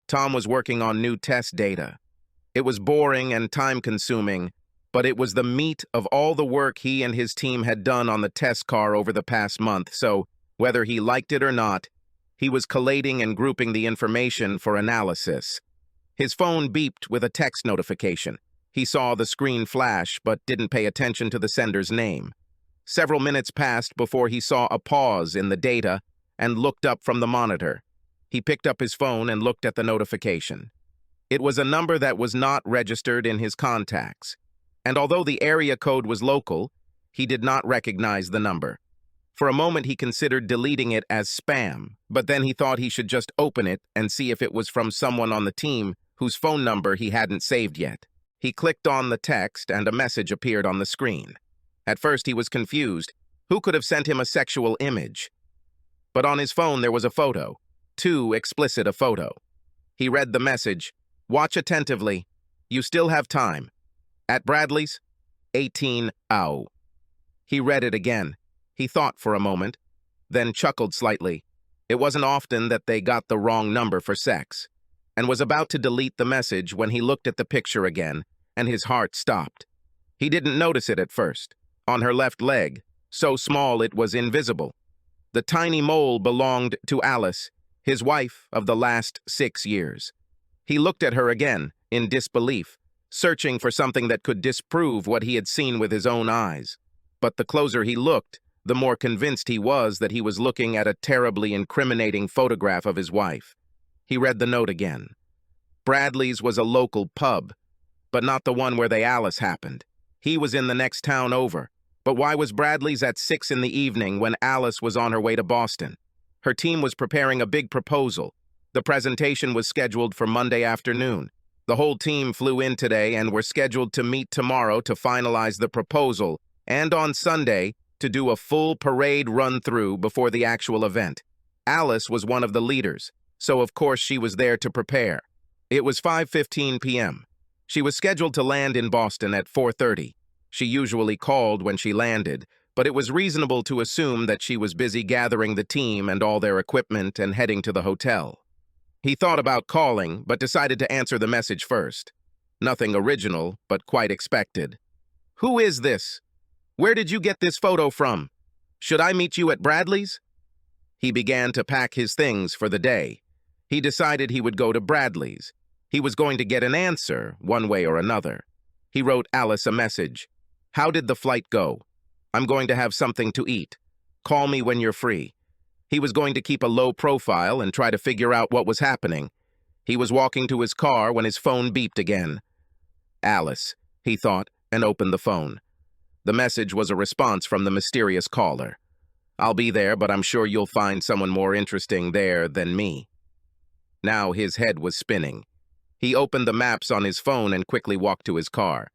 Tom was working on new test data. It was boring and time-consuming, but it was the meat of all the work he and his team had done on the test car over the past month, so whether he liked it or not, he was collating and grouping the information for analysis. His phone beeped with a text notification. He saw the screen flash, but didn't pay attention to the sender's name. Several minutes passed before he saw a pause in the data and looked up from the monitor. He picked up his phone and looked at the notification. It was a number that was not registered in his contacts, and although the area code was local, he did not recognize the number. For a moment he considered deleting it as spam, but then he thought he should just open it and see if it was from someone on the team whose phone number he hadn't saved yet. He clicked on the text and a message appeared on the screen. At first he was confused. Who could have sent him a sexual image? But on his phone there was a photo. Too explicit a photo. He read the message. Watch attentively. You still have time. At Bradley's? 18 ow. He read it again. He thought for a moment, then chuckled slightly. It wasn't often that they got the wrong number for sex, and was about to delete the message when he looked at the picture again, and his heart stopped. He didn't notice it at first. On her left leg, so small it was invisible. The tiny mole belonged to Alice, his wife of the last 6 years. He looked at her again, in disbelief, searching for something that could disprove what he had seen with his own eyes. But the closer he looked, the more convinced he was that he was looking at a terribly incriminating photograph of his wife. He read the note again. Bradley's was a local pub, but not the one where the Alice happened. He was in the next town over. But why was Bradley's at 6 in the evening when Alice was on her way to Boston? Her team was preparing a big proposal. The presentation was scheduled for Monday afternoon. The whole team flew in today and were scheduled to meet tomorrow to finalize the proposal, and on Sunday to do a full parade run-through before the actual event. Alice was one of the leaders, so of course she was there to prepare. It was 5:15 p.m. She was scheduled to land in Boston at 4:30. She usually called when she landed, but it was reasonable to assume that she was busy gathering the team and all their equipment and heading to the hotel. He thought about calling, but decided to answer the message first. Nothing original, but quite expected. Who is this? Where did you get this photo from? Should I meet you at Bradley's? He began to pack his things for the day. He decided he would go to Bradley's. He was going to get an answer, one way or another. He wrote Alice a message. How did the flight go? I'm going to have something to eat. Call me when you're free. He was going to keep a low profile and try to figure out what was happening. He was walking to his car when his phone beeped again. Alice, he thought, and opened the phone. The message was a response from the mysterious caller. I'll be there, but I'm sure you'll find someone more interesting there than me. Now his head was spinning. He opened the maps on his phone and quickly walked to his car.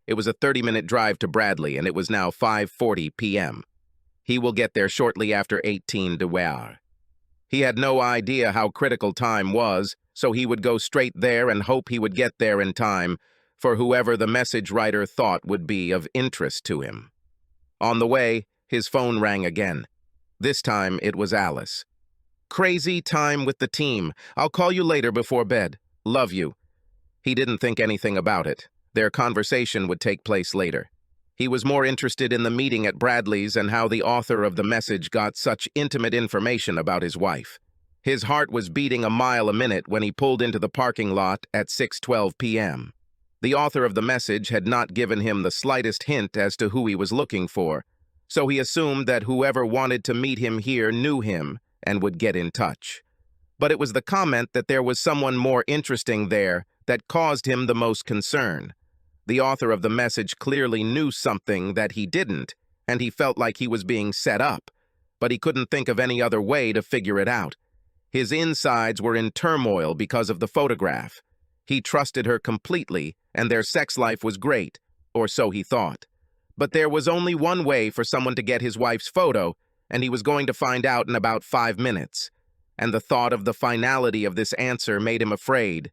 It was a 30-minute drive to Bradley, and it was now 5:40 p.m. He will get there shortly after 18 de Ware. He had no idea how critical time was, so he would go straight there and hope he would get there in time for whoever the message writer thought would be of interest to him. On the way, his phone rang again. This time it was Alice. Crazy time with the team. I'll call you later before bed. Love you. He didn't think anything about it. Their conversation would take place later. He was more interested in the meeting at Bradley's and how the author of the message got such intimate information about his wife. His heart was beating a mile a minute when he pulled into the parking lot at 6:12 p.m. The author of the message had not given him the slightest hint as to who he was looking for, so he assumed that whoever wanted to meet him here knew him and would get in touch. But it was the comment that there was someone more interesting there that caused him the most concern. The author of the message clearly knew something that he didn't, and he felt like he was being set up, but he couldn't think of any other way to figure it out. His insides were in turmoil because of the photograph. He trusted her completely, and their sex life was great, or so he thought. But there was only one way for someone to get his wife's photo, and he was going to find out in about 5 minutes. And the thought of the finality of this answer made him afraid.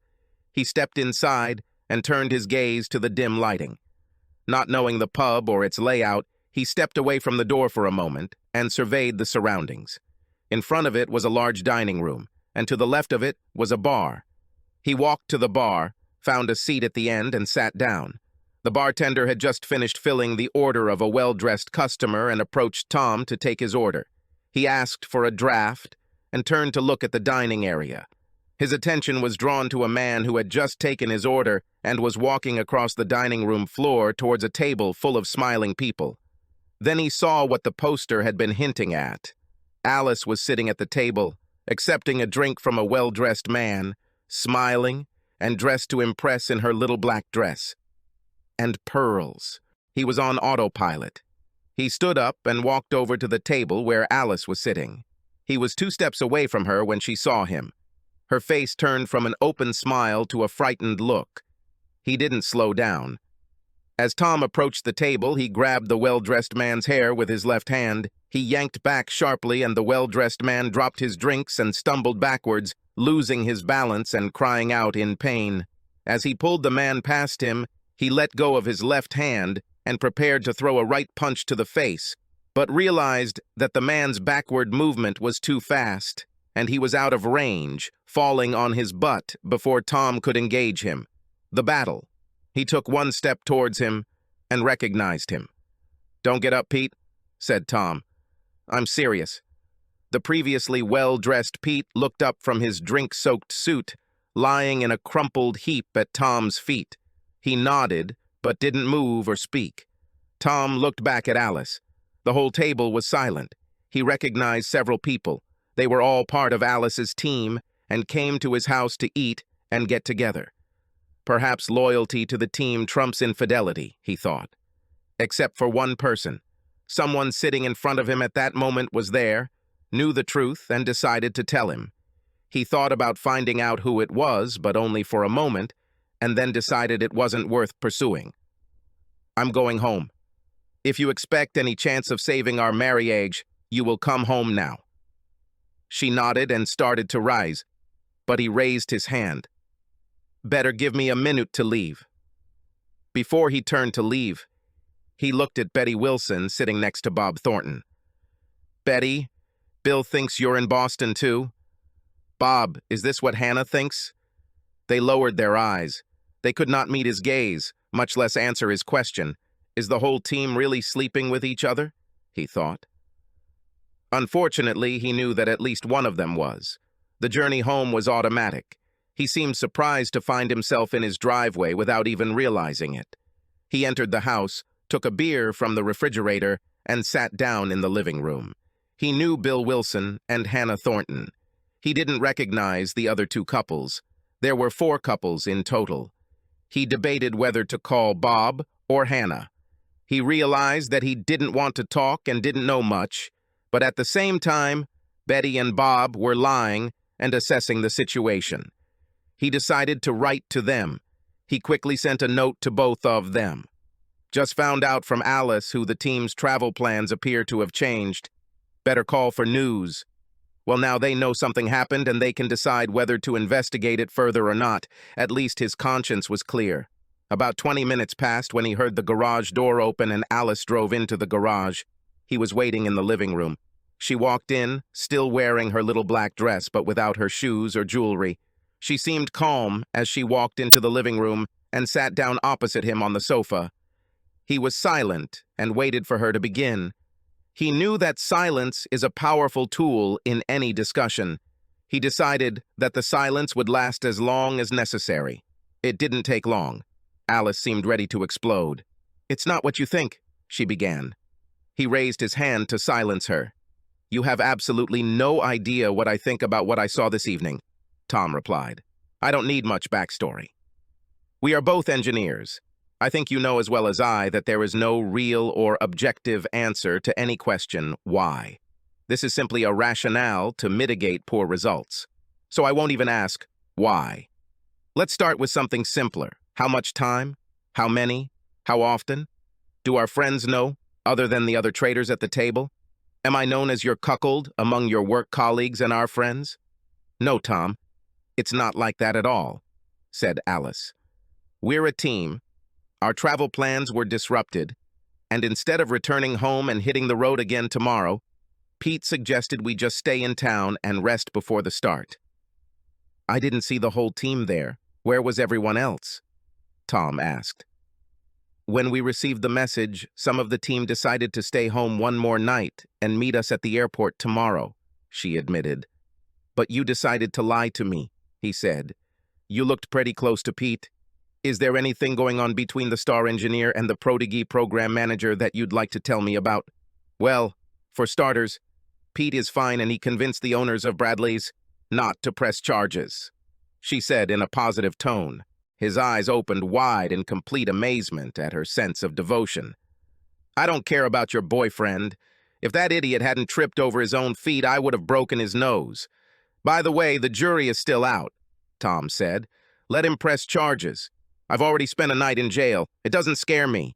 He stepped inside and turned his gaze to the dim lighting. Not knowing the pub or its layout, he stepped away from the door for a moment and surveyed the surroundings. In front of it was a large dining room, and to the left of it was a bar. He walked to the bar, found a seat at the end, and sat down. The bartender had just finished filling the order of a well-dressed customer and approached Tom to take his order. He asked for a draft and turned to look at the dining area. His attention was drawn to a man who had just taken his order and was walking across the dining room floor towards a table full of smiling people. Then he saw what the poster had been hinting at. Alice was sitting at the table, accepting a drink from a well-dressed man, smiling and dressed to impress in her little black dress. And pearls. He was on autopilot. He stood up and walked over to the table where Alice was sitting. He was 2 steps away from her when she saw him. Her face turned from an open smile to a frightened look. He didn't slow down. As Tom approached the table, he grabbed the well-dressed man's hair with his left hand. He yanked back sharply, and the well-dressed man dropped his drinks and stumbled backwards, losing his balance and crying out in pain. As he pulled the man past him, he let go of his left hand and prepared to throw a right punch to the face, but realized that the man's backward movement was too fast, and he was out of range, falling on his butt before Tom could engage him. The battle. He took 1 step towards him and recognized him. "Don't get up, Pete," said Tom. "I'm serious." The previously well-dressed Pete looked up from his drink-soaked suit, lying in a crumpled heap at Tom's feet. He nodded, but didn't move or speak. Tom looked back at Alice. The whole table was silent. He recognized several people. They were all part of Alice's team and came to his house to eat and get together. Perhaps loyalty to the team trumps infidelity, he thought. Except for one person. Someone sitting in front of him at that moment was there, knew the truth, and decided to tell him. He thought about finding out who it was, but only for a moment, and then decided it wasn't worth pursuing. "I'm going home. If you expect any chance of saving our marriage, you will come home now." She nodded and started to rise, but he raised his hand. "Better give me a minute to leave." Before he turned to leave, he looked at Betty Wilson sitting next to Bob Thornton. "Betty, Bill thinks you're in Boston too." "Bob, is this what Hannah thinks?" They lowered their eyes. They could not meet his gaze, much less answer his question. Is the whole team really sleeping with each other? He thought. Unfortunately, he knew that at least one of them was. The journey home was automatic. He seemed surprised to find himself in his driveway without even realizing it. He entered the house, took a beer from the refrigerator, and sat down in the living room. He knew Bill Wilson and Hannah Thornton. He didn't recognize the other 2 couples. There were 4 couples in total. He debated whether to call Bob or Hannah. He realized that he didn't want to talk and didn't know much, but at the same time, Betty and Bob were lying and assessing the situation. He decided to write to them. He quickly sent a note to both of them. "Just found out from Alice who the team's travel plans appear to have changed. Better call for news. Well, now they know something happened and they can decide whether to investigate it further or not. At least his conscience was clear." About 20 minutes passed when he heard the garage door open and Alice drove into the garage. He was waiting in the living room. She walked in, still wearing her little black dress, but without her shoes or jewelry. She seemed calm as she walked into the living room and sat down opposite him on the sofa. He was silent and waited for her to begin. He knew that silence is a powerful tool in any discussion. He decided that the silence would last as long as necessary. It didn't take long. Alice seemed ready to explode. "It's not what you think," she began. He raised his hand to silence her. "You have absolutely no idea what I think about what I saw this evening," Tom replied. "I don't need much backstory. We are both engineers. I think you know as well as I that there is no real or objective answer to any question, why. This is simply a rationale to mitigate poor results. So I won't even ask, why. Let's start with something simpler. How much time? How many? How often? Do our friends know, other than the other traders at the table? Am I known as your cuckold among your work colleagues and our friends?" "No, Tom, it's not like that at all," said Alice. "We're a team. Our travel plans were disrupted, and instead of returning home and hitting the road again tomorrow, Pete suggested we just stay in town and rest before the start." I didn't see the whole team there. Where was everyone else? Tom asked. When we received the message, some of the team decided to stay home one more night and meet us at the airport tomorrow, she admitted. But you decided to lie to me, he said. You looked pretty close to Pete. Is there anything going on between the star engineer and the prodigy program manager that you'd like to tell me about? Well, for starters, Pete is fine and he convinced the owners of Bradley's not to press charges, she said in a positive tone. His eyes opened wide in complete amazement at her sense of devotion. I don't care about your boyfriend. If that idiot hadn't tripped over his own feet, I would have broken his nose. By the way, the jury is still out, Tom said. Let him press charges. I've already spent a night in jail. It doesn't scare me.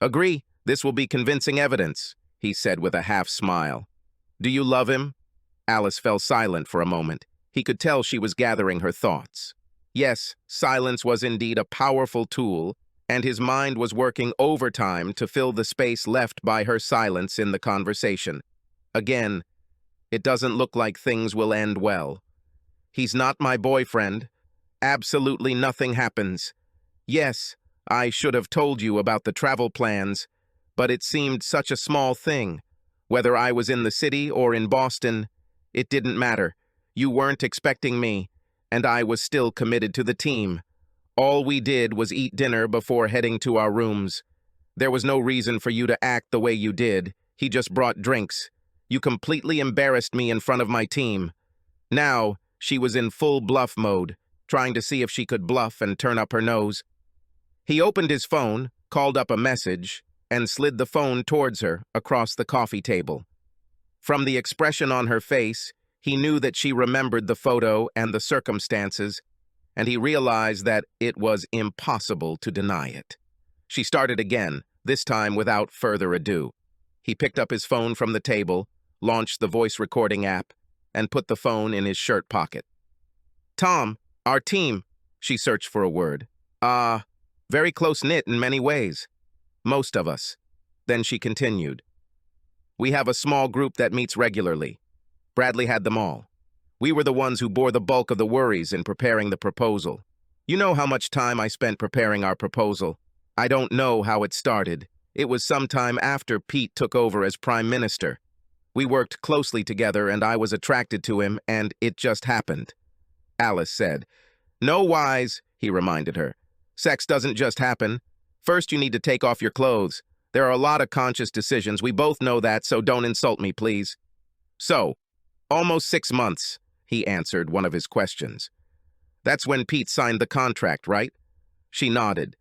Agree, this will be convincing evidence, he said with a half smile. Do you love him? Alice fell silent for a moment. He could tell she was gathering her thoughts. Yes, silence was indeed a powerful tool, and his mind was working overtime to fill the space left by her silence in the conversation. Again, it doesn't look like things will end well. He's not my boyfriend. Absolutely nothing happens. Yes, I should have told you about the travel plans, but it seemed such a small thing. Whether I was in the city or in Boston, it didn't matter. You weren't expecting me, and I was still committed to the team. All we did was eat dinner before heading to our rooms. There was no reason for you to act the way you did. He just brought drinks. You completely embarrassed me in front of my team. Now, she was in full bluff mode, trying to see if she could bluff and turn up her nose. He opened his phone, called up a message, and slid the phone towards her across the coffee table. From the expression on her face, he knew that she remembered the photo and the circumstances, and he realized that it was impossible to deny it. She started again, this time without further ado. He picked up his phone from the table, launched the voice recording app, and put the phone in his shirt pocket. Tom, our team, she searched for a word. Very close-knit in many ways. Most of us. Then she continued. We have a small group that meets regularly. Bradley had them all. We were the ones who bore the bulk of the worries in preparing the proposal. You know how much time I spent preparing our proposal. I don't know how it started. It was sometime after Pete took over as Prime Minister. We worked closely together and I was attracted to him and it just happened. Alice said. No whys, he reminded her. Sex doesn't just happen. First you need to take off your clothes. There are a lot of conscious decisions. We both know that, so don't insult me, please. So, almost 6 months, he answered one of his questions. That's when Pete signed the contract, right? She nodded.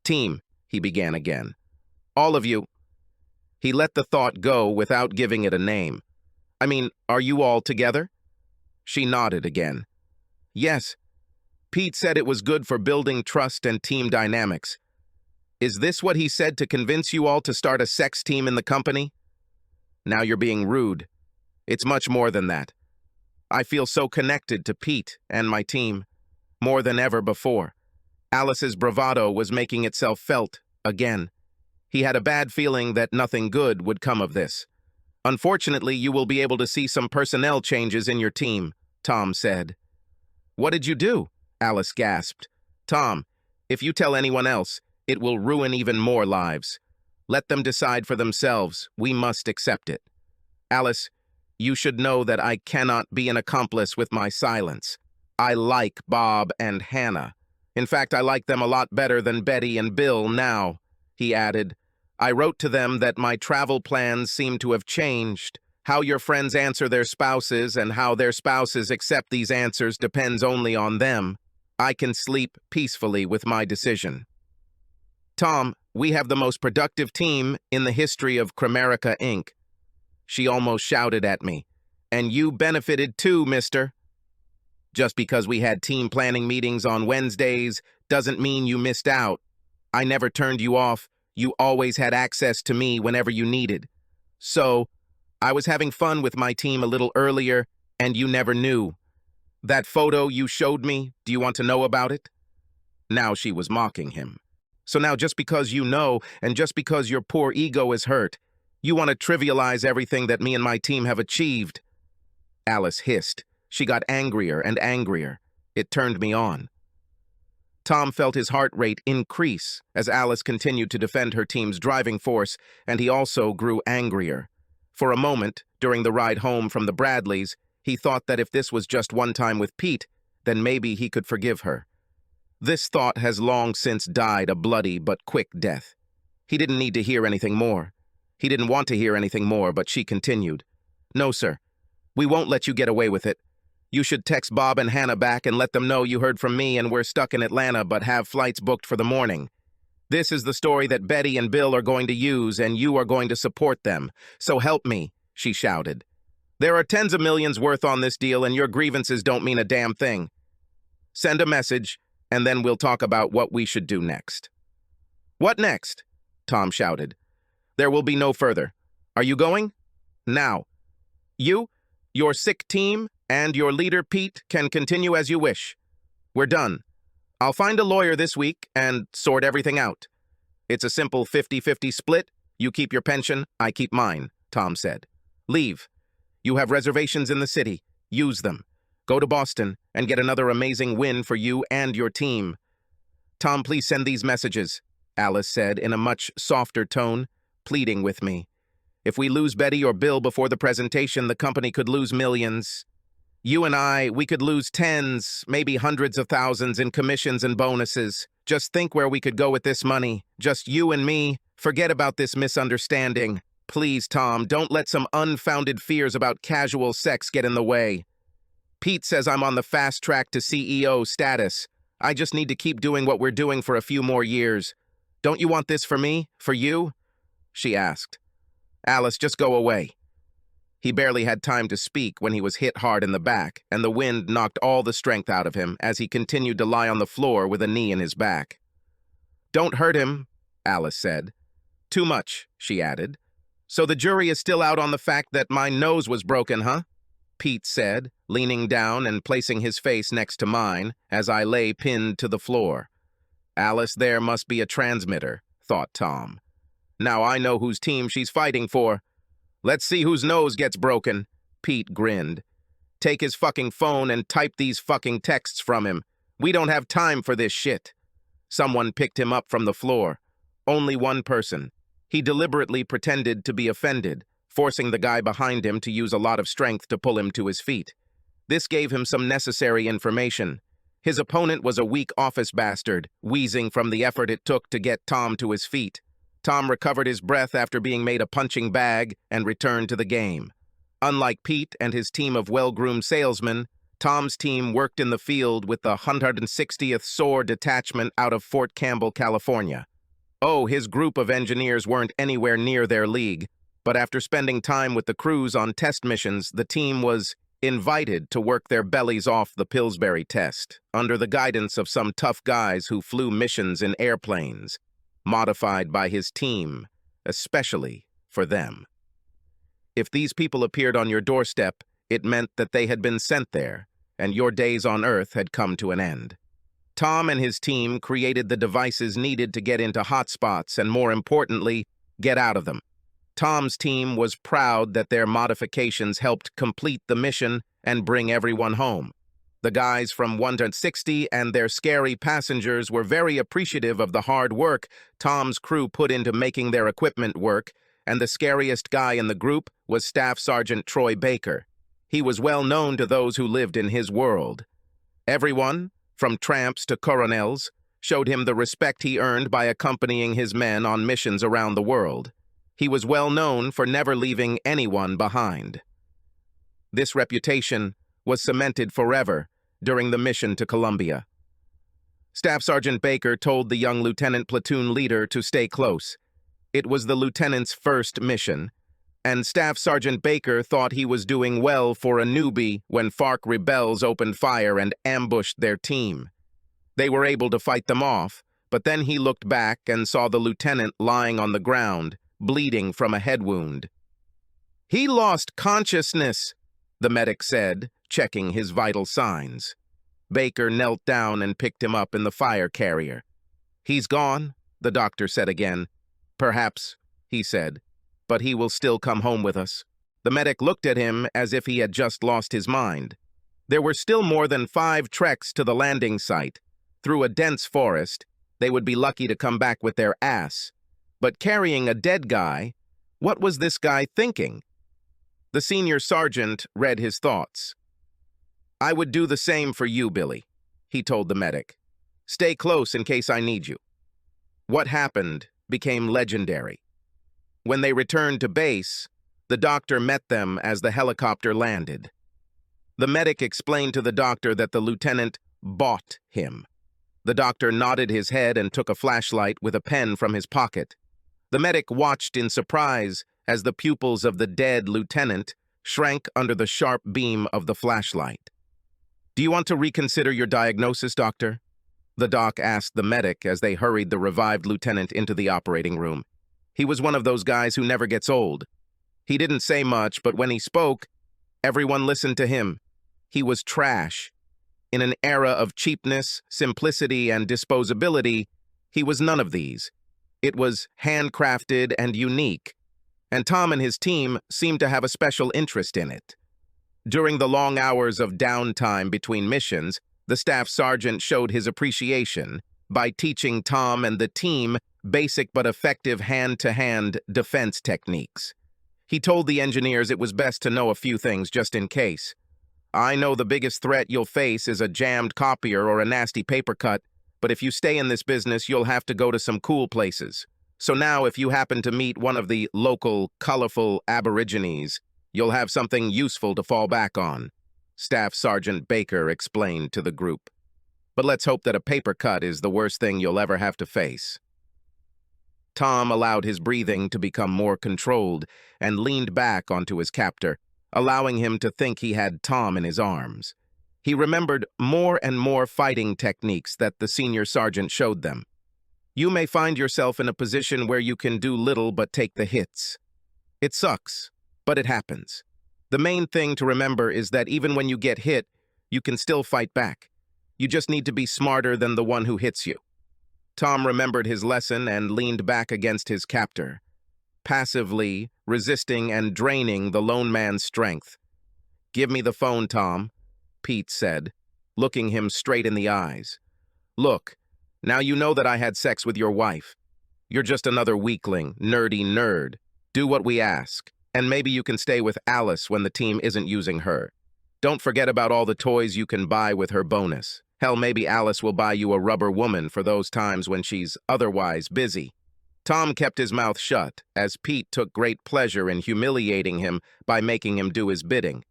Team, he began again. All of you. He let the thought go without giving it a name. I mean, are you all together? She nodded again. Yes. Pete said it was good for building trust and team dynamics. Is this what he said to convince you all to start a sex team in the company? Now you're being rude. It's much more than that. I feel so connected to Pete and my team, more than ever before. Alice's bravado was making itself felt again. He had a bad feeling that nothing good would come of this. Unfortunately, you will be able to see some personnel changes in your team, Tom said. What did you do? Alice gasped. Tom, if you tell anyone else, it will ruin even more lives. Let them decide for themselves. We must accept it. Alice, you should know that I cannot be an accomplice with my silence. I like Bob and Hannah. In fact, I like them a lot better than Betty and Bill now, he added. I wrote to them that my travel plans seem to have changed. How your friends answer their spouses and how their spouses accept these answers depends only on them. I can sleep peacefully with my decision. Tom, we have the most productive team in the history of Cramerica, Inc. She almost shouted at me. And you benefited too, mister. Just because we had team planning meetings on Wednesdays doesn't mean you missed out. I never turned you off. You always had access to me whenever you needed. So, I was having fun with my team a little earlier, and you never knew. That photo you showed me, do you want to know about it? Now she was mocking him. So now just because you know, and just because your poor ego is hurt, you want to trivialize everything that me and my team have achieved. Alice hissed. She got angrier and angrier. It turned me on. Tom felt his heart rate increase as Alice continued to defend her team's driving force, and he also grew angrier. For a moment, during the ride home from the Bradleys, he thought that if this was just one time with Pete, then maybe he could forgive her. This thought has long since died a bloody but quick death. He didn't need to hear anything more. He didn't want to hear anything more, but she continued. "No, sir. We won't let you get away with it. You should text Bob and Hannah back and let them know you heard from me and we're stuck in Atlanta but have flights booked for the morning. This is the story that Betty and Bill are going to use, and you are going to support them. So help me," she shouted. "There are tens of millions worth on this deal, and your grievances don't mean a damn thing. Send a message, and then we'll talk about what we should do next." "What next?" Tom shouted. "There will be no further. Are you going?" "Now. You, your sick team, and your leader, Pete, can continue as you wish. We're done. I'll find a lawyer this week and sort everything out. It's a simple 50-50 split. You keep your pension, I keep mine," Tom said. "Leave. You have reservations in the city. Use them. Go to Boston and get another amazing win for you and your team." "Tom, please send these messages," Alice said in a much softer tone, pleading with me. "If we lose Betty or Bill before the presentation, the company could lose millions. You and we could lose tens, maybe hundreds of thousands in commissions and bonuses. Just think where we could go with this money. Just you and me. Forget about this misunderstanding. Please, Tom, don't let some unfounded fears about casual sex get in the way. Pete says I'm on the fast track to CEO status. I just need to keep doing what we're doing for a few more years. Don't you want this for me? For you?" she asked. "Alice, just go away." He barely had time to speak when he was hit hard in the back, and the wind knocked all the strength out of him as he continued to lie on the floor with a knee in his back. "Don't hurt him," Alice said. "Too much," she added. "So the jury is still out on the fact that my nose was broken, huh?" Pete said, leaning down and placing his face next to mine as I lay pinned to the floor. "Alice, there must be a transmitter," thought Tom. "Now I know whose team she's fighting for. Let's see whose nose gets broken." Pete grinned. "Take his fucking phone and type these fucking texts from him. We don't have time for this shit." Someone picked him up from the floor. Only one person. He deliberately pretended to be offended, forcing the guy behind him to use a lot of strength to pull him to his feet. This gave him some necessary information. His opponent was a weak office bastard, wheezing from the effort it took to get Tom to his feet. Tom recovered his breath after being made a punching bag and returned to the game. Unlike Pete and his team of well-groomed salesmen, Tom's team worked in the field with the 160th SOAR Detachment out of Fort Campbell, California. Oh, his group of engineers weren't anywhere near their league, but after spending time with the crews on test missions, the team was invited to work their bellies off the Pillsbury test, under the guidance of some tough guys who flew missions in airplanes, modified by his team, especially for them. If these people appeared on your doorstep, it meant that they had been sent there, and your days on Earth had come to an end. Tom and his team created the devices needed to get into hotspots and, more importantly, get out of them. Tom's team was proud that their modifications helped complete the mission and bring everyone home. The guys from 160 and their scary passengers were very appreciative of the hard work Tom's crew put into making their equipment work, and the scariest guy in the group was Staff Sergeant Troy Baker. He was well known to those who lived in his world. Everyone, from tramps to coronels, showed him the respect he earned by accompanying his men on missions around the world. He was well known for never leaving anyone behind. This reputation was cemented forever during the mission to Colombia. Staff Sergeant Baker told the young lieutenant platoon leader to stay close. It was the lieutenant's first mission, and Staff Sergeant Baker thought he was doing well for a newbie when FARC rebels opened fire and ambushed their team. They were able to fight them off, but then he looked back and saw the lieutenant lying on the ground, bleeding from a head wound. "He lost consciousness," the medic said, checking his vital signs. Baker knelt down and picked him up in the fire carrier. "He's gone," the doctor said again. "Perhaps," he said, "but he will still come home with us." The medic looked at him as if he had just lost his mind. There were still more than 5 treks to the landing site. Through a dense forest, they would be lucky to come back with their ass. But carrying a dead guy, what was this guy thinking? The senior sergeant read his thoughts. "I would do the same for you, Billy," he told the medic. "Stay close in case I need you." What happened became legendary. When they returned to base, the doctor met them as the helicopter landed. The medic explained to the doctor that the lieutenant bought him. The doctor nodded his head and took a flashlight with a pen from his pocket. The medic watched in surprise as the pupils of the dead lieutenant shrank under the sharp beam of the flashlight. "Do you want to reconsider your diagnosis, doctor?" the doc asked the medic as they hurried the revived lieutenant into the operating room. He was one of those guys who never gets old. He didn't say much, but when he spoke, everyone listened to him. He was trash. In an era of cheapness, simplicity, and disposability, he was none of these. It was handcrafted and unique, and Tom and his team seemed to have a special interest in it. During the long hours of downtime between missions, the staff sergeant showed his appreciation by teaching Tom and the team basic but effective hand-to-hand defense techniques. He told the engineers it was best to know a few things just in case. "I know the biggest threat you'll face is a jammed copier or a nasty paper cut, but if you stay in this business, you'll have to go to some cool places. So now if you happen to meet one of the local, colorful aborigines, you'll have something useful to fall back on," Staff Sergeant Baker explained to the group. "But let's hope that a paper cut is the worst thing you'll ever have to face." Tom allowed his breathing to become more controlled and leaned back onto his captor, allowing him to think he had Tom in his arms. He remembered more and more fighting techniques that the senior sergeant showed them. You may find yourself in a position where you can do little but take the hits. It sucks, but it happens. The main thing to remember is that even when you get hit, you can still fight back. You just need to be smarter than the one who hits you. Tom remembered his lesson and leaned back against his captor, passively resisting and draining the lone man's strength. "Give me the phone, Tom," Pete said, looking him straight in the eyes. "Look, now you know that I had sex with your wife. You're just another weakling, nerdy nerd. Do what we ask, and maybe you can stay with Alice when the team isn't using her. Don't forget about all the toys you can buy with her bonus. Hell, maybe Alice will buy you a rubber woman for those times when she's otherwise busy." Tom kept his mouth shut, as Pete took great pleasure in humiliating him by making him do his bidding.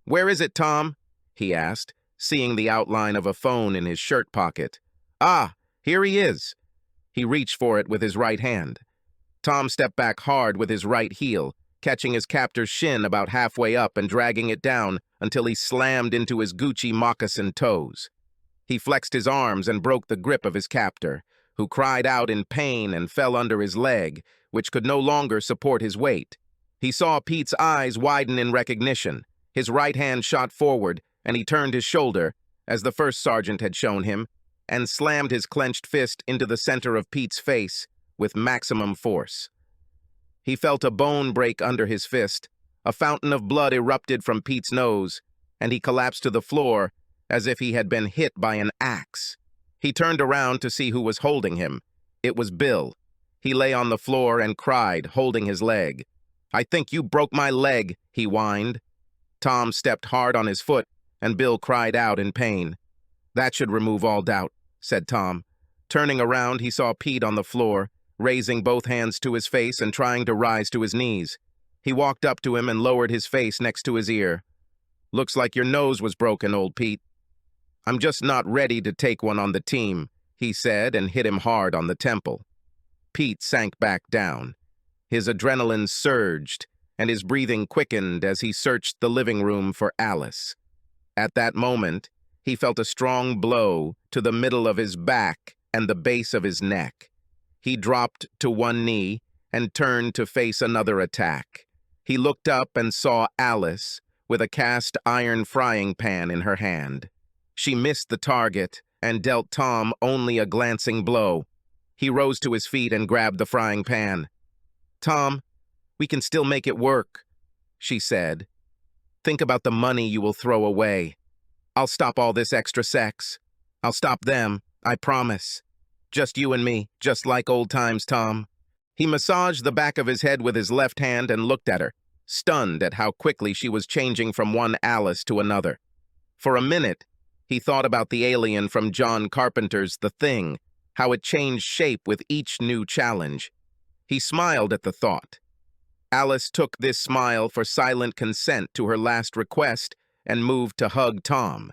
"Where is it, Tom?" he asked, seeing the outline of a phone in his shirt pocket. "Ah, here he is." He reached for it with his right hand. Tom stepped back hard with his right heel, catching his captor's shin about halfway up and dragging it down until he slammed into his Gucci moccasin toes. He flexed his arms and broke the grip of his captor, who cried out in pain and fell under his leg, which could no longer support his weight. He saw Pete's eyes widen in recognition. His right hand shot forward, and he turned his shoulder, as the first sergeant had shown him, and slammed his clenched fist into the center of Pete's face with maximum force. He felt a bone break under his fist, a fountain of blood erupted from Pete's nose, and he collapsed to the floor as if he had been hit by an axe. He turned around to see who was holding him. It was Bill. He lay on the floor and cried, holding his leg. "I think you broke my leg," he whined. Tom stepped hard on his foot, and Bill cried out in pain. "That should remove all doubt," said Tom. Turning around, he saw Pete on the floor, raising both hands to his face and trying to rise to his knees. He walked up to him and lowered his face next to his ear. "Looks like your nose was broken, old Pete." "I'm just not ready to take one on the team," he said and hit him hard on the temple. Pete sank back down. His adrenaline surged, and his breathing quickened as he searched the living room for Alice. At that moment, he felt a strong blow to the middle of his back and the base of his neck. He dropped to one knee and turned to face another attack. He looked up and saw Alice with a cast iron frying pan in her hand. She missed the target and dealt Tom only a glancing blow. He rose to his feet and grabbed the frying pan. "Tom, we can still make it work," she said. "Think about the money you will throw away." I'll stop all this extra sex. I'll stop them, I promise. Just you and me, just like old times, Tom. He massaged the back of his head with his left hand and looked at her, stunned at how quickly she was changing from one Alice to another. For a minute, he thought about the alien from John Carpenter's The Thing, how it changed shape with each new challenge. He smiled at the thought. Alice took this smile for silent consent to her last request and moved to hug Tom.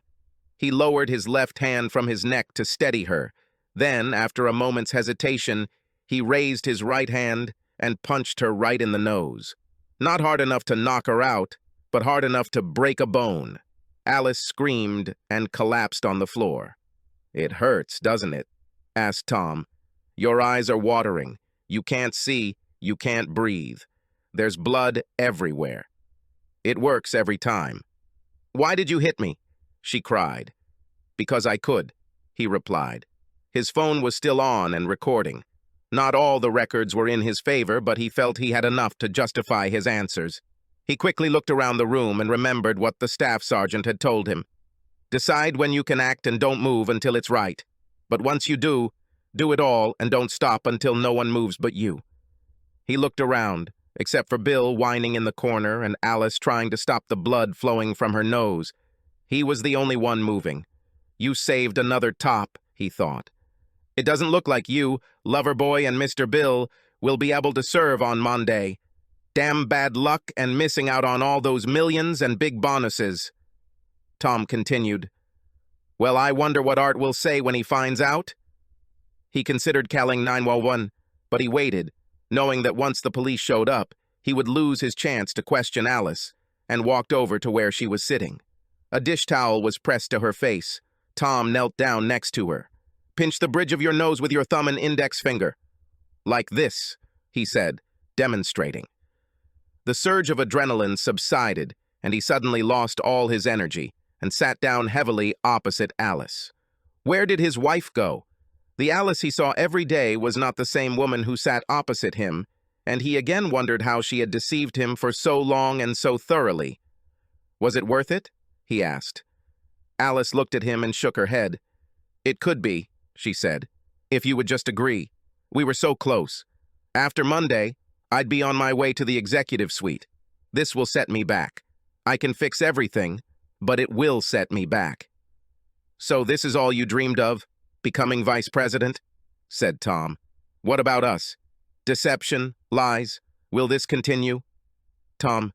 He lowered his left hand from his neck to steady her. Then, after a moment's hesitation, he raised his right hand and punched her right in the nose. Not hard enough to knock her out, but hard enough to break a bone. Alice screamed and collapsed on the floor. "It hurts, doesn't it?" asked Tom. "Your eyes are watering. You can't see, you can't breathe. There's blood everywhere. It works every time." "Why did you hit me?" she cried. "Because I could," he replied. His phone was still on and recording. Not all the records were in his favor, but he felt he had enough to justify his answers. He quickly looked around the room and remembered what the staff sergeant had told him. "Decide when you can act and don't move until it's right. But once you do, do it all and don't stop until no one moves but you." He looked around, except for Bill whining in the corner and Alice trying to stop the blood flowing from her nose. He was the only one moving. "You saved another top," he thought. "It doesn't look like you, Loverboy and Mr. Bill, will be able to serve on Monday. Damn bad luck and missing out on all those millions and big bonuses." Tom continued, "Well, I wonder what Art will say when he finds out." He considered calling 911, but he waited, knowing that once the police showed up, he would lose his chance to question Alice, and walked over to where she was sitting. A dish towel was pressed to her face. Tom knelt down next to her. "Pinch the bridge of your nose with your thumb and index finger." "Like this," he said, demonstrating. The surge of adrenaline subsided, and he suddenly lost all his energy and sat down heavily opposite Alice. Where did his wife go? The Alice he saw every day was not the same woman who sat opposite him, and he again wondered how she had deceived him for so long and so thoroughly. "Was it worth it?" he asked. Alice looked at him and shook her head. "It could be," she said, "if you would just agree. We were so close. After Monday, I'd be on my way to the executive suite. This will set me back. I can fix everything, but it will set me back." "So this is all you dreamed of? Becoming vice president?" said Tom. "What about us? Deception, lies, will this continue?" "Tom,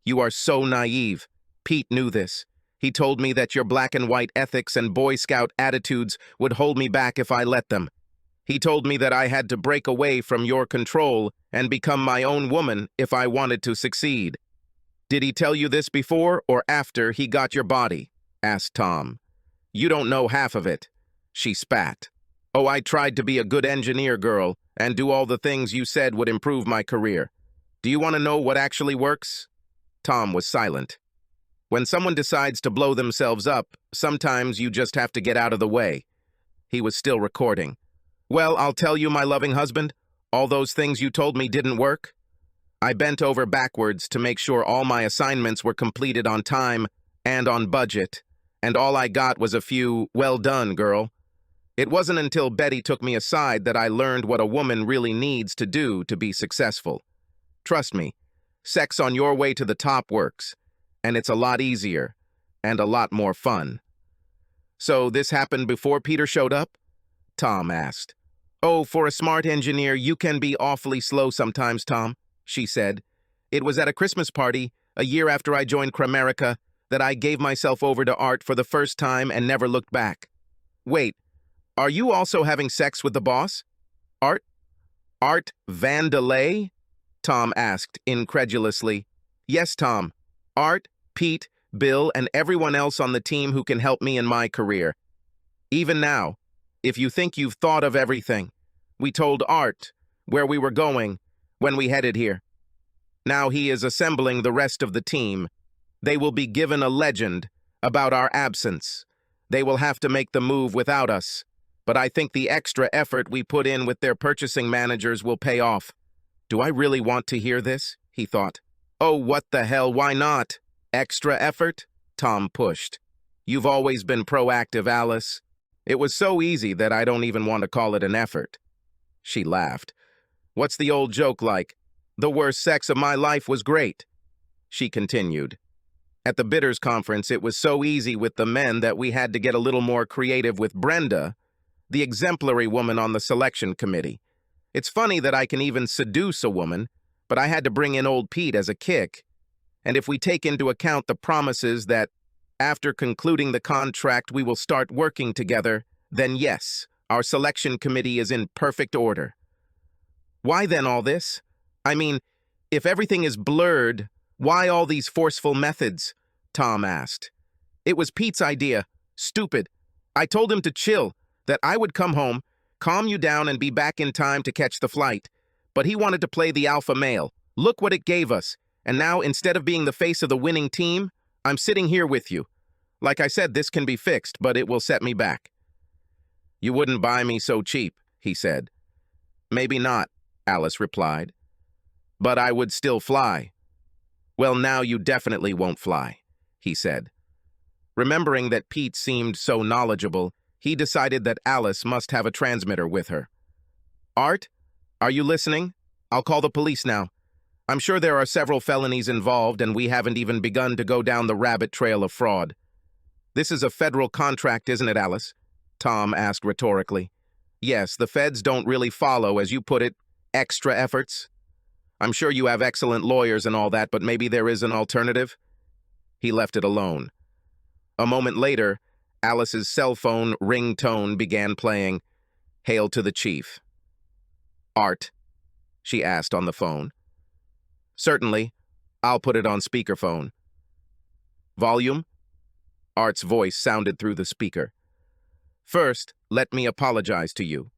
you are so naive. Pete knew this. He told me that your black and white ethics and Boy Scout attitudes would hold me back if I let them. He told me that I had to break away from your control and become my own woman if I wanted to succeed." "Did he tell you this before or after he got your body?" asked Tom. "You don't know half of it." She spat. "Oh, I tried to be a good engineer girl and do all the things you said would improve my career. Do you want to know what actually works?" Tom was silent. "When someone decides to blow themselves up, sometimes you just have to get out of the way." He was still recording. "Well, I'll tell you, my loving husband, all those things you told me didn't work. I bent over backwards to make sure all my assignments were completed on time and on budget, and all I got was a few, 'Well done, girl.' It wasn't until Betty took me aside that I learned what a woman really needs to do to be successful. Trust me, sex on your way to the top works, and it's a lot easier and a lot more fun." "So this happened before Peter showed up?" Tom asked. "Oh, for a smart engineer, you can be awfully slow sometimes, Tom," she said. "It was at a Christmas party, a year after I joined Cramerica, that I gave myself over to Art for the first time and never looked back." "Wait, are you also having sex with the boss? Art? Art Vandelay?" Tom asked incredulously. "Yes, Tom. Art, Pete, Bill, and everyone else on the team who can help me in my career. Even now, if you think you've thought of everything, we told Art where we were going when we headed here. Now he is assembling the rest of the team. They will be given a legend about our absence. They will have to make the move without us, but I think the extra effort we put in with their purchasing managers will pay off." "Do I really want to hear this?" he thought. "Oh, what the hell, why not? Extra effort?" Tom pushed. You've always been proactive, Alice. It was so easy that I don't even want to call it an effort." She laughed. "What's the old joke like? The worst sex of my life was great." She continued. "At the bidders conference, it was so easy with the men that we had to get a little more creative with Brenda, the exemplary woman on the selection committee. It's funny that I can even seduce a woman, but I had to bring in old Pete as a kick. And if we take into account the promises that after concluding the contract we will start working together, then yes, our selection committee is in perfect order." "Why then all this? I mean, if everything is blurred, why all these forceful methods?" Tom asked. "It was Pete's idea. Stupid. I told him to chill, that I would come home, calm you down and be back in time to catch the flight. But he wanted to play the alpha male. Look what it gave us. And now, instead of being the face of the winning team, I'm sitting here with you. Like I said, this can be fixed, but it will set me back." "You wouldn't buy me so cheap," he said. "Maybe not," Alice replied. "But I would still fly." "Well, now you definitely won't fly," he said. Remembering that Pete seemed so knowledgeable, he decided that Alice must have a transmitter with her. "Art, are you listening? I'll call the police now. I'm sure there are several felonies involved, and we haven't even begun to go down the rabbit trail of fraud." "This is a federal contract, isn't it, Alice?" Tom asked rhetorically. "Yes, the feds don't really follow, as you put it, extra efforts. I'm sure you have excellent lawyers and all that, but maybe there is an alternative." He left it alone. A moment later, Alice's cell phone ringtone began playing, "Hail to the Chief." "Art?" she asked on the phone. "Certainly. I'll put it on speakerphone." "Volume?" Art's voice sounded through the speaker. "First, let me apologize to you.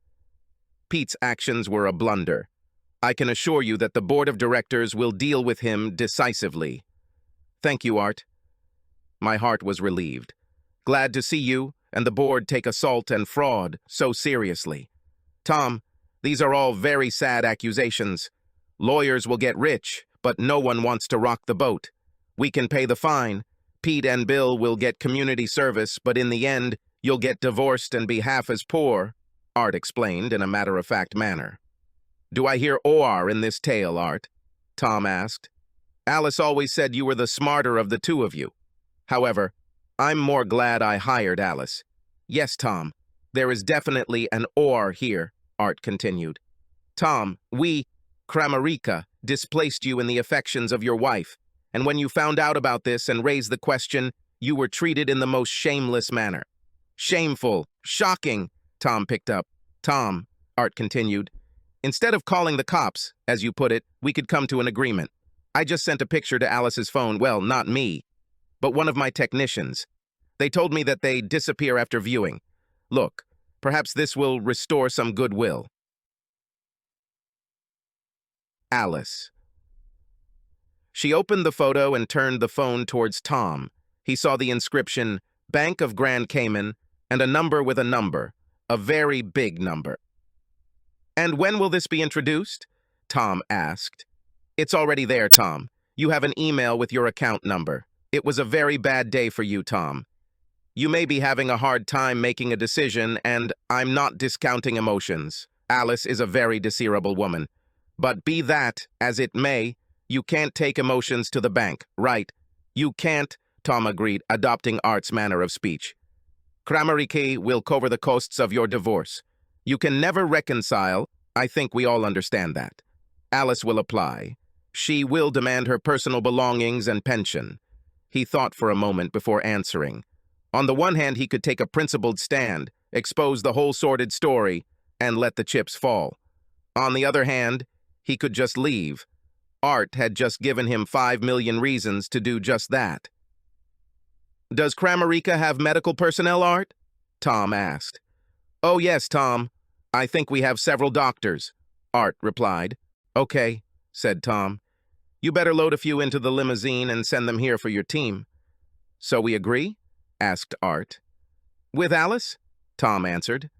Pete's actions were a blunder. I can assure you that the board of directors will deal with him decisively." "Thank you, Art." My heart was relieved. Glad to see you and the board take assault and fraud so seriously. "Tom, these are all very sad accusations. Lawyers will get rich, but no one wants to rock the boat. We can pay the fine. Pete and Bill will get community service, but in the end, you'll get divorced and be half as poor," Art explained in a matter-of-fact manner. "Do I hear OR in this tale, Art?" Tom asked. "Alice always said you were the smarter of the two of you. However, I'm more glad I hired Alice." "Yes, Tom, there is definitely an OR here," Art continued. "Tom, we, Kramarica, displaced you in the affections of your wife, and when you found out about this and raised the question, you were treated in the most shameless manner." "Shameful, shocking," Tom picked up. "Tom," Art continued, "instead of calling the cops, as you put it, we could come to an agreement. I just sent a picture to Alice's phone, well, not me, but one of my technicians. They told me that they disappear after viewing. Look, perhaps this will restore some goodwill." Alice. She opened the photo and turned the phone towards Tom. He saw the inscription, Bank of Grand Cayman, and a number with a number, a very big number. "And when will this be introduced?" Tom asked. "It's already there, Tom. You have an email with your account number. It was a very bad day for you, Tom. You may be having a hard time making a decision, and I'm not discounting emotions. Alice is a very desirable woman. But be that as it may, you can't take emotions to the bank, right? You can't," Tom agreed, adopting Art's manner of speech. "Kramariki will cover the costs of your divorce. You can never reconcile. I think we all understand that. Alice will apply. She will demand her personal belongings and pension." He thought for a moment before answering. On the one hand, he could take a principled stand, expose the whole sordid story, and let the chips fall. On the other hand, he could just leave. Art had just given him 5 million reasons to do just that. "Does Kramarica have medical personnel, Art?" Tom asked. "Oh yes, Tom. I think we have several doctors," Art replied. "Okay," said Tom. "You better load a few into the limousine and send them here for your team." "So we agree?" asked Art. "With Alice?" Tom answered.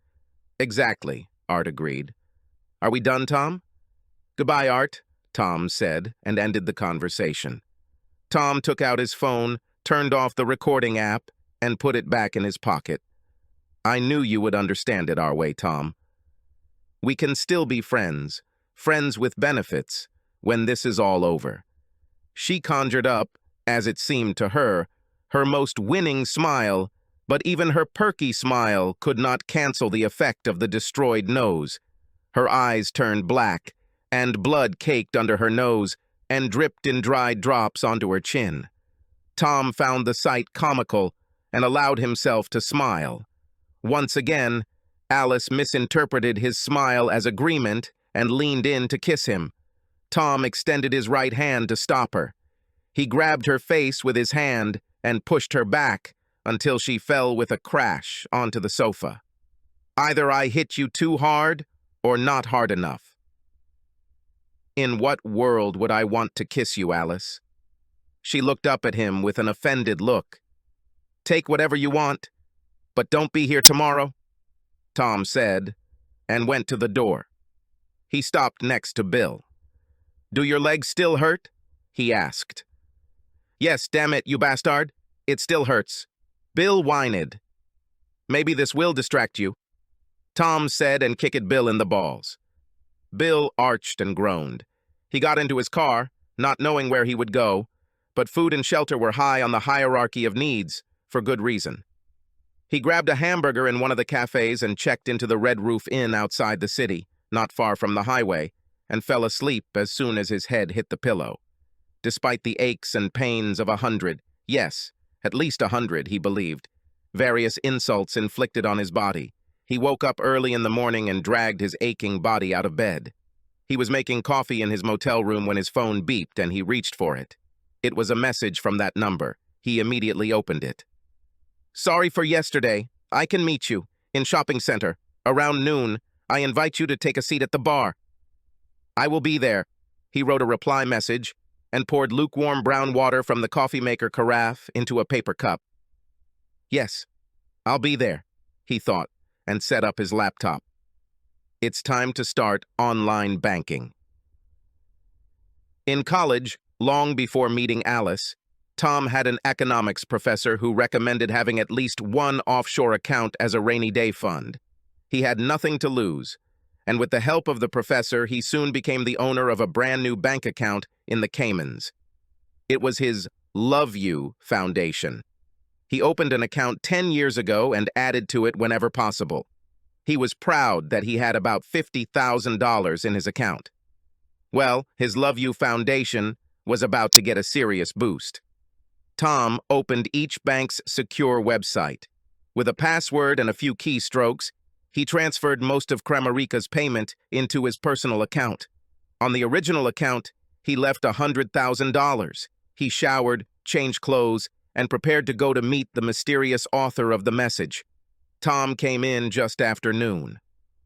"Exactly," Art agreed. "Are we done, Tom?" "Goodbye, Art," Tom said, and ended the conversation. Tom took out his phone, turned off the recording app, and put it back in his pocket. I knew you would understand it our way, Tom. We can still be friends, friends with benefits, when this is all over. She conjured up, as it seemed to her most winning smile, but even her perky smile could not cancel the effect of the destroyed nose. Her eyes turned black, and blood caked under her nose and dripped in dried drops onto her chin. Tom found the sight comical and allowed himself to smile. Once again, Alice misinterpreted his smile as agreement and leaned in to kiss him. Tom extended his right hand to stop her. He grabbed her face with his hand and pushed her back until she fell with a crash onto the sofa. Either I hit you too hard or not hard enough. In what world would I want to kiss you, Alice? She looked up at him with an offended look. Take whatever you want, but don't be here tomorrow, Tom said, and went to the door. He stopped next to Bill. Do your legs still hurt? He asked. Yes, damn it, you bastard. It still hurts. Bill whined. Maybe this will distract you, Tom said and kicked Bill in the balls. Bill arched and groaned. He got into his car, not knowing where he would go, but food and shelter were high on the hierarchy of needs, for good reason. He grabbed a hamburger in one of the cafes and checked into the Red Roof Inn outside the city, not far from the highway, and fell asleep as soon as his head hit the pillow. Despite the aches and pains of 100, yes, at least 100, he believed, various insults inflicted on his body, he woke up early in the morning and dragged his aching body out of bed. He was making coffee in his motel room when his phone beeped and he reached for it. It was a message from that number. He immediately opened it. Sorry for yesterday. I can meet you in shopping center around noon. I invite you to take a seat at the bar. I will be there. He wrote a reply message and poured lukewarm brown water from the coffee maker carafe into a paper cup. Yes, I'll be there, he thought, and set up his laptop. It's time to start online banking. In college, long before meeting Alice, Tom had an economics professor who recommended having at least one offshore account as a rainy day fund. He had nothing to lose, and with the help of the professor, he soon became the owner of a brand new bank account in the Caymans. It was his Love You Foundation. He opened an account 10 years ago and added to it whenever possible. He was proud that he had about $50,000 in his account. Well, his Love You Foundation was about to get a serious boost. Tom opened each bank's secure website. With a password and a few keystrokes, he transferred most of Kramarica's payment into his personal account. On the original account, he left $100,000. He showered, changed clothes, and prepared to go to meet the mysterious author of the message. Tom came in just after noon.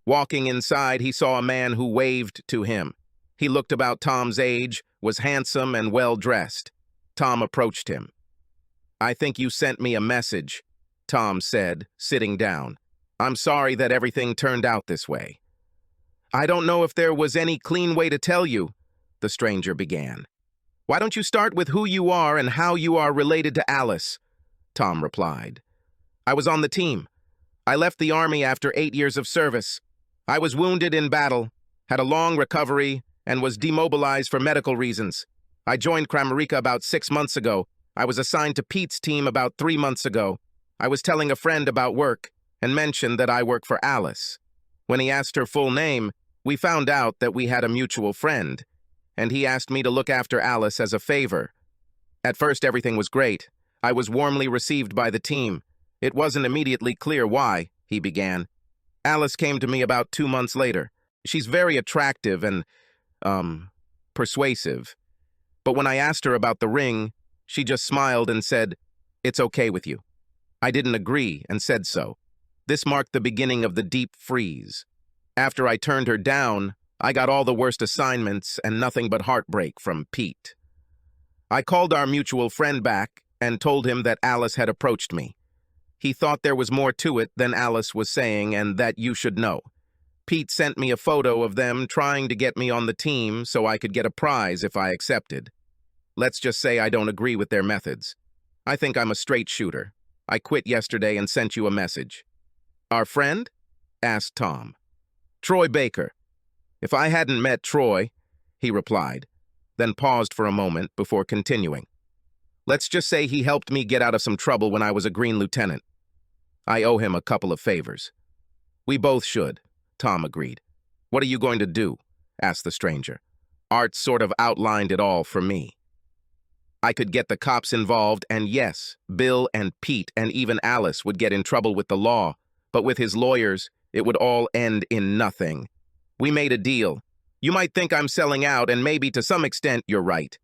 Walking inside, he saw a man who waved to him. He looked about Tom's age, was handsome and well-dressed. Tom approached him. I think you sent me a message, Tom said, sitting down. I'm sorry that everything turned out this way. I don't know if there was any clean way to tell you, the stranger began. Why don't you start with who you are and how you are related to Alice? Tom replied. I was on the team. I left the army after 8 years of service. I was wounded in battle, had a long recovery, and was demobilized for medical reasons. I joined Kramarica about 6 months ago. I was assigned to Pete's team about 3 months ago. I was telling a friend about work and mentioned that I work for Alice. When he asked her full name, we found out that we had a mutual friend, and he asked me to look after Alice as a favor. At first, everything was great. I was warmly received by the team. It wasn't immediately clear why, he began. Alice came to me about 2 months later. She's very attractive and, persuasive. But when I asked her about the ring, she just smiled and said, "It's okay with you." I didn't agree and said so. This marked the beginning of the deep freeze. After I turned her down, I got all the worst assignments and nothing but heartbreak from Pete. I called our mutual friend back and told him that Alice had approached me. He thought there was more to it than Alice was saying and that you should know. Pete sent me a photo of them trying to get me on the team so I could get a prize if I accepted. Let's just say I don't agree with their methods. I think I'm a straight shooter. I quit yesterday and sent you a message." "Our friend?" asked Tom. "Troy Baker. If I hadn't met Troy," he replied, then paused for a moment before continuing. "Let's just say he helped me get out of some trouble when I was a green lieutenant. I owe him a couple of favors." "We both should," Tom agreed. "What are you going to do?" asked the stranger. Art sort of outlined it all for me. I could get the cops involved, and yes, Bill and Pete and even Alice would get in trouble with the law, but with his lawyers, it would all end in nothing. We made a deal. You might think I'm selling out, and maybe to some extent you're right.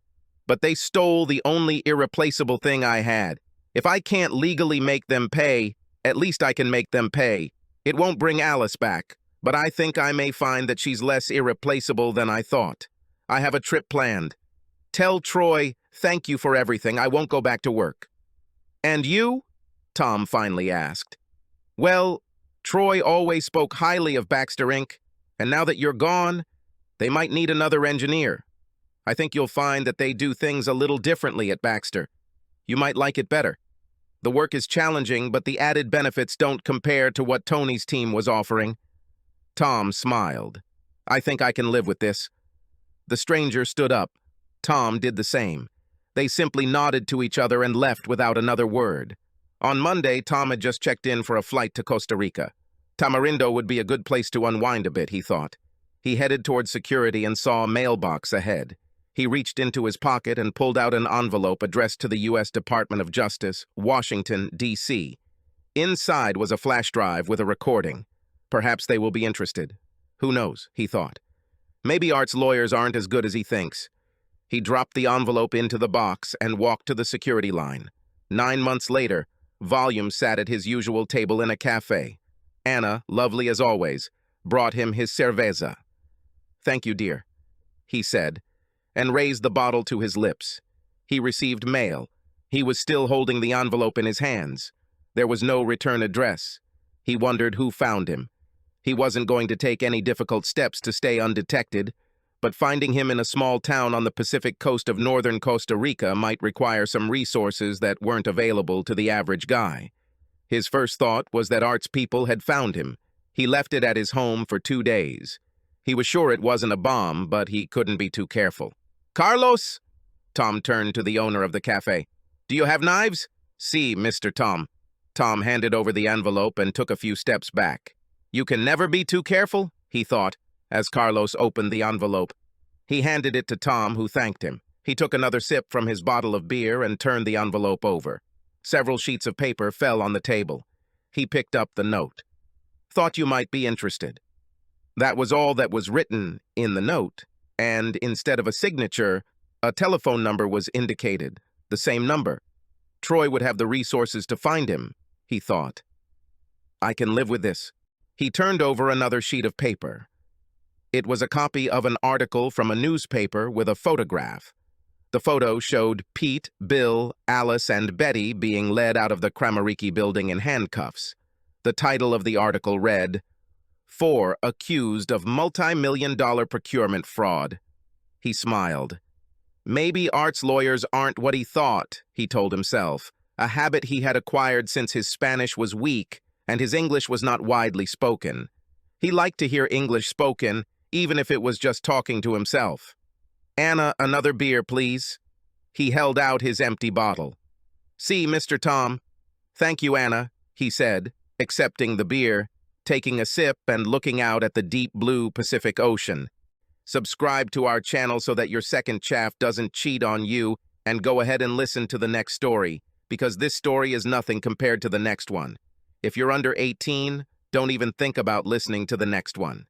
But they stole the only irreplaceable thing I had. If I can't legally make them pay, at least I can make them pay. It won't bring Alice back, but I think I may find that she's less irreplaceable than I thought. I have a trip planned. Tell Troy, thank you for everything. I won't go back to work." "And you?" Tom finally asked. "Well, Troy always spoke highly of Baxter Inc., and now that you're gone, they might need another engineer. I think you'll find that they do things a little differently at Baxter. You might like it better. The work is challenging, but the added benefits don't compare to what Tony's team was offering." Tom smiled. "I think I can live with this." The stranger stood up. Tom did the same. They simply nodded to each other and left without another word. On Monday, Tom had just checked in for a flight to Costa Rica. Tamarindo would be a good place to unwind a bit, he thought. He headed toward security and saw a mailbox ahead. He reached into his pocket and pulled out an envelope addressed to the U.S. Department of Justice, Washington, D.C. Inside was a flash drive with a recording. Perhaps they will be interested. Who knows, he thought. Maybe Art's lawyers aren't as good as he thinks. He dropped the envelope into the box and walked to the security line. 9 months later, Volume sat at his usual table in a cafe. Anna, lovely as always, brought him his cerveza. "Thank you, dear," he said, and raised the bottle to his lips. He received mail. He was still holding the envelope in his hands. There was no return address. He wondered who found him. He wasn't going to take any difficult steps to stay undetected, but finding him in a small town on the Pacific coast of northern Costa Rica might require some resources that weren't available to the average guy. His first thought was that Art's people had found him. He left it at his home for 2 days. He was sure it wasn't a bomb, but he couldn't be too careful. "Carlos?" Tom turned to the owner of the cafe. "Do you have knives?" "Si, Mr. Tom." Tom handed over the envelope and took a few steps back. "You can never be too careful," he thought, as Carlos opened the envelope. He handed it to Tom, who thanked him. He took another sip from his bottle of beer and turned the envelope over. Several sheets of paper fell on the table. He picked up the note. "Thought you might be interested." That was all that was written in the note, and instead of a signature, a telephone number was indicated, the same number. Troy would have the resources to find him, he thought. "I can live with this." He turned over another sheet of paper. It was a copy of an article from a newspaper with a photograph. The photo showed Pete, Bill, Alice, and Betty being led out of the Kramariki building in handcuffs. The title of the article read, "4 accused of multi-million-dollar procurement fraud." He smiled. Maybe Art's lawyers aren't what he thought, he told himself, a habit he had acquired since his Spanish was weak and his English was not widely spoken. He liked to hear English spoken, even if it was just talking to himself. "Anna, another beer, please." He held out his empty bottle. "See, Mr. Tom." "Thank you, Anna," he said, accepting the beer, taking a sip and looking out at the deep blue Pacific Ocean. Subscribe to our channel so that your second chaff doesn't cheat on you, and go ahead and listen to the next story, because this story is nothing compared to the next one. If you're under 18, don't even think about listening to the next one.